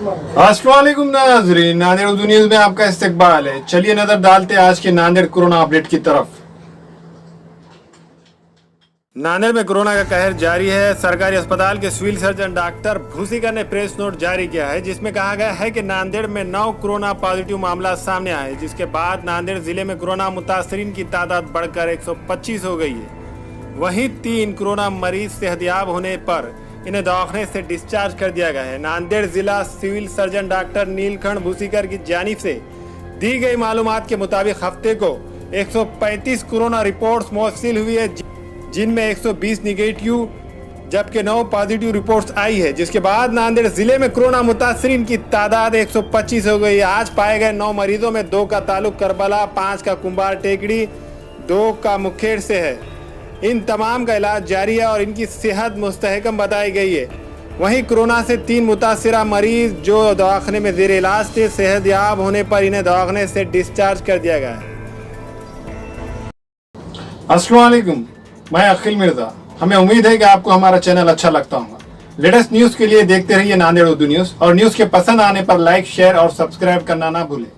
अस्सलाम वालेकुम नाज़रीन, नांदेड़ उर्दू न्यूज़ में आपका इस्तकबाल है। चलिए नजर डालते हैं आज के नांदेड़ कोरोना अपडेट की तरफ। नांदेड़ में कोरोना का कहर जारी है। सरकारी अस्पताल के सिविल सर्जन डॉक्टर भूसिकर ने प्रेस नोट जारी किया है, जिसमें कहा गया है कि नांदेड़ में 9 कोरोना पॉजिटिव मामला सामने आए, जिसके बाद नांदेड़ जिले में कोरोना मुतासरीन की तादाद बढ़कर 125 हो गई है। वहीं 3 कोरोना मरीज सेहतयाब होने पर इन्हें दवाखाने से डिस्चार्ज कर दिया गया है। नांदेड़ जिला सिविल सर्जन डॉक्टर नीलकंठ भूसिकर की जानिब से दी गई मालूमात के मुताबिक हफ्ते को 135 कोरोना रिपोर्ट्स मौसूल हुई है, जिनमें 120 निगेटिव जबकि 9 पॉजिटिव रिपोर्ट्स आई है, जिसके बाद नांदेड़ जिले में कोरोना मुतासरीन की तादाद 125 हो गई है। आज पाए गए 9 मरीजों में 2 का ताल्लुक करबला, 5 का कुंभार टेकड़ी, 2 का मुखेड़ से है। इन तमाम का इलाज जारी है और इनकी सेहत मुस्तहकम बताई गई है। वहीं कोरोना से 3 मुतासिरा मरीज जो दवाखाने में जेर इलाज थे, सेहतयाब होने पर इन्हें दवाखाने से डिस्चार्ज कर दिया गया है। अस्सलाम वालेकुम, मैं अखिल मिर्जा। हमें उम्मीद है कि आपको हमारा चैनल अच्छा लगता होगा। लेटेस्ट न्यूज़ के लिए देखते रहिए नांदेड़ उर्दू न्यूज़, और न्यूज़ के पसंद आने पर लाइक, शेयर और सब्सक्राइब करना ना भूलें।